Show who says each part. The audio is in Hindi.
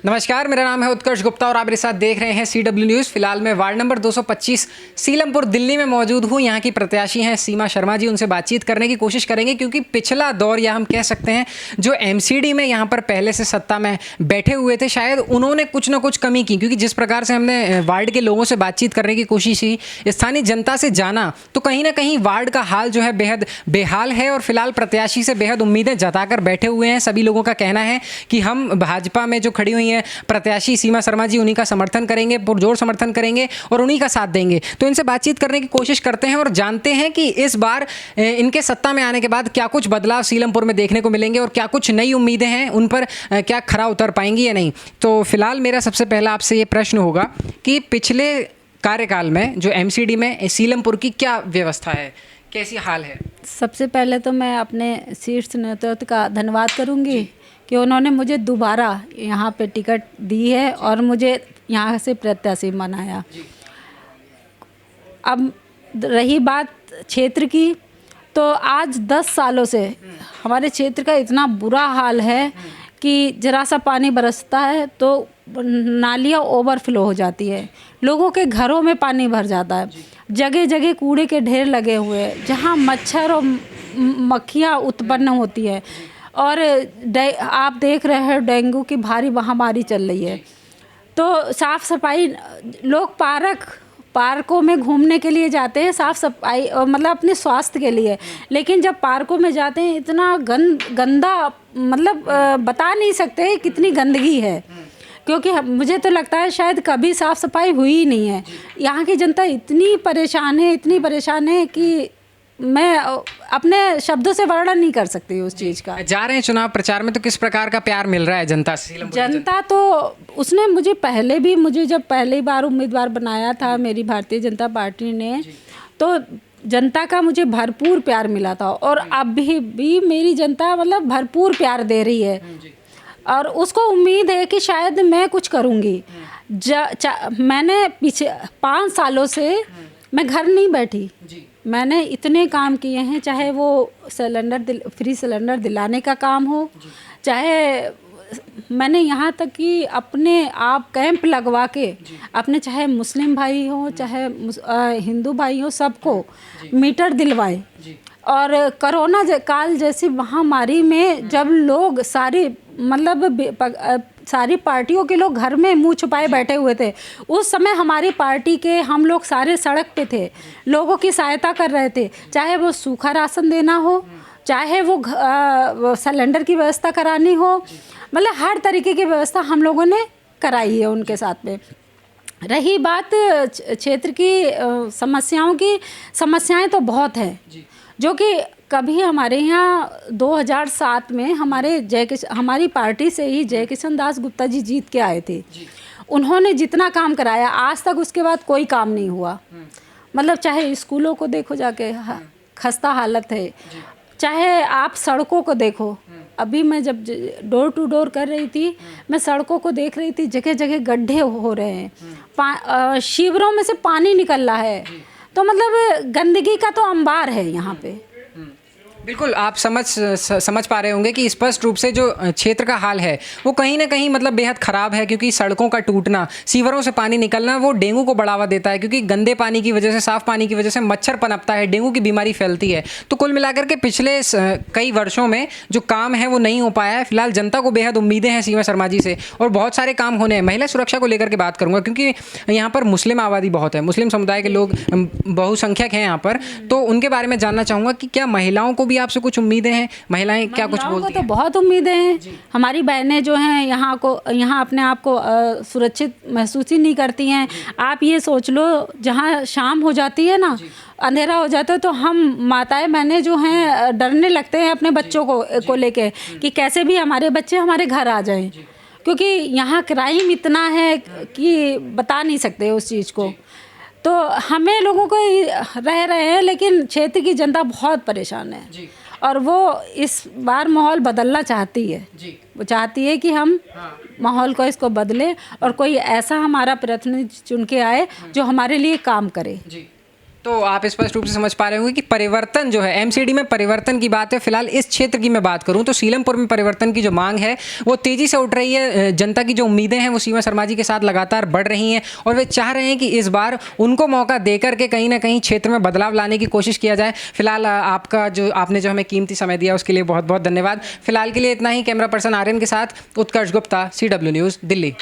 Speaker 1: नमस्कार, मेरा नाम है उत्कर्ष गुप्ता और आप मेरे साथ देख रहे हैं CW न्यूज़। फिलहाल मैं वार्ड नंबर 225 सीलमपुर दिल्ली में मौजूद हूँ। यहाँ की प्रत्याशी हैं सीमा शर्मा जी। उनसे बातचीत करने की कोशिश करेंगे क्योंकि पिछला दौर या हम कह सकते हैं जो MCD में यहाँ पर पहले से सत्ता में बैठे हुए थे, शायद उन्होंने कुछ ना कुछ कमी की। क्योंकि जिस प्रकार से हमने वार्ड के लोगों से बातचीत करने की कोशिश की, स्थानीय जनता से जाना, तो कहीं ना कहीं वार्ड का हाल जो है बेहद बेहाल है और फिलहाल प्रत्याशी से बेहद उम्मीदें जताकर बैठे हुए हैं। सभी लोगों का कहना है कि हम भाजपा में जो खड़ी हुई हैं प्रत्याशी सीमा शर्मा जी, उन्हीं का समर्थन करेंगे, पुरजोर समर्थन करेंगे और उन्हीं का साथ देंगे। तो इनसे बातचीत करने की कोशिश करते हैं और जानते हैं कि इस बार इनके सत्ता में आने के बाद क्या कुछ बदलाव सीलमपुर में देखने को मिलेंगे और क्या कुछ नई उम्मीदें हैं, उन पर क्या खरा उतर पाएंगी या नहीं। तो फिलहाल मेरा सबसे पहला आपसे ये प्रश्न होगा कि पिछले कार्यकाल में जो MCD में सीलमपुर की क्या व्यवस्था है, कैसी हाल है?
Speaker 2: सबसे पहले तो मैं अपने शीर्ष नेतृत्व का धन्यवाद करूंगी कि उन्होंने मुझे दोबारा यहाँ पे टिकट दी है और मुझे यहाँ से प्रत्याशी बनाया। अब रही बात क्षेत्र की, तो आज 10 सालों से हमारे क्षेत्र का इतना बुरा हाल है कि जरा सा पानी बरसता है तो नालियाँ ओवरफ्लो हो जाती है, लोगों के घरों में पानी भर जाता है, जगह जगह कूड़े के ढेर लगे हुए हैं जहाँ मच्छर और मक्खियाँ उत्पन्न होती है और आप देख रहे हैं डेंगू की भारी महामारी चल रही है। तो साफ़ सफाई, लोग पार्कों में घूमने के लिए जाते हैं, साफ़ सफाई मतलब अपने स्वास्थ्य के लिए, लेकिन जब पार्कों में जाते हैं इतना गंदा, मतलब बता नहीं सकते कितनी गंदगी है। क्योंकि मुझे तो लगता है शायद कभी साफ़ सफाई हुई ही नहीं है। यहाँ की जनता इतनी परेशान है कि मैं अपने शब्दों से वर्णन नहीं कर सकती उस चीज़ का।
Speaker 1: जा रहे हैं चुनाव प्रचार में, तो किस प्रकार का प्यार मिल रहा है जनता से?
Speaker 2: जनता तो उसने मुझे जब पहली बार उम्मीदवार बनाया था मेरी भारतीय जनता पार्टी ने, तो जनता का मुझे भरपूर प्यार मिला था और अभी भी मेरी जनता मतलब भरपूर प्यार दे रही है और उसको उम्मीद है कि शायद मैं कुछ करूँगी। मैंने पीछे 5 सालों से मैं घर नहीं बैठी, मैंने इतने काम किए हैं, चाहे वो फ्री सिलेंडर दिलाने का काम हो, चाहे मैंने यहाँ तक कि अपने आप कैंप लगवा के अपने, चाहे मुस्लिम भाई हो चाहे हिंदू भाई हो, सबको मीटर दिलवाए। और कोरोना काल जैसी महामारी में जब लोग सारी पार्टियों के लोग घर में मुंह छुपाए बैठे हुए थे, उस समय हमारी पार्टी के हम लोग सारे सड़क पे थे, लोगों की सहायता कर रहे थे, चाहे वो सूखा राशन देना हो, चाहे वो सिलेंडर की व्यवस्था करानी हो, मतलब हर तरीके की व्यवस्था हम लोगों ने कराई है उनके साथ में। रही बात क्षेत्र की समस्याएं तो बहुत है, जो कि कभी हमारे यहाँ 2007 में हमारी पार्टी से ही जय किशन दास गुप्ता जी जीत के आए थे। उन्होंने जितना काम कराया आज तक उसके बाद कोई काम नहीं हुआ। मतलब चाहे स्कूलों को देखो जाके खस्ता हालत है, चाहे आप सड़कों को देखो। अभी मैं जब डोर टू डोर कर रही थी, मैं सड़कों को देख रही थी, जगह जगह गड्ढे हो रहे हैं, शिविरों में से पानी निकल रहा है। तो मतलब गंदगी का तो अंबार है यहाँ पे।
Speaker 1: बिल्कुल, आप समझ पा रहे होंगे कि स्पष्ट रूप से जो क्षेत्र का हाल है वो कहीं ना कहीं मतलब बेहद ख़राब है। क्योंकि सड़कों का टूटना, सीवरों से पानी निकलना, वो डेंगू को बढ़ावा देता है। क्योंकि गंदे पानी की वजह से, साफ़ पानी की वजह से मच्छर पनपता है, डेंगू की बीमारी फैलती है। तो कुल मिलाकर के पिछले कई वर्षों में जो काम है वो नहीं हो पाया है। फिलहाल जनता को बेहद उम्मीदें हैं सीमा शर्मा जी से और बहुत सारे काम होने हैं। महिला सुरक्षा को लेकर के बात करूँगा क्योंकि यहाँ पर मुस्लिम आबादी बहुत है, मुस्लिम समुदाय के लोग बहुसंख्यक हैं यहाँ पर। तो उनके बारे में जानना चाहूँगा कि क्या महिलाओं को भी आपसे कुछ उम्मीदें हैं? महिलाएं क्या कुछ बोलती हैं?
Speaker 2: तो बहुत उम्मीदें हैं। हमारी बहनें जो हैं यहाँ अपने आप को सुरक्षित महसूस ही नहीं करती हैं। आप ये सोच लो, जहाँ शाम हो जाती है ना, अंधेरा हो जाता है, तो हम माताएं बहनें जो हैं डरने लगते हैं अपने बच्चों को लेके कि कैसे भी हमारे बच्चे हमारे घर आ जाएं। क्योंकि यहाँ क्राइम इतना है कि बता नहीं सकते उस चीज़ को। तो हमें लोगों को रह रहे हैं, लेकिन क्षेत्र की जनता बहुत परेशान है और वो इस बार माहौल बदलना चाहती है। वो चाहती है कि हम माहौल को इसको बदलें और कोई ऐसा हमारा प्रतिनिधि चुन के आए जो हमारे लिए काम करे।
Speaker 1: तो आप स्पष्ट रूप से समझ पा रहे होंगे कि परिवर्तन जो है, एमसीडी में परिवर्तन की बात है। फिलहाल इस क्षेत्र की मैं बात करूं तो सीलमपुर में परिवर्तन की जो मांग है वो तेजी से उठ रही है। जनता की जो उम्मीदें हैं वो सीमा शर्मा जी के साथ लगातार बढ़ रही हैं और वे चाह रहे हैं कि इस बार उनको मौका देकर के कहीं ना कहीं क्षेत्र में बदलाव लाने की कोशिश किया जाए। फिलहाल आपने जो हमें कीमती समय दिया उसके लिए बहुत बहुत धन्यवाद। फिलहाल के लिए इतना ही। कैमरा पर्सन आर्यन के साथ उत्कर्ष गुप्ता, CW न्यूज़, दिल्ली।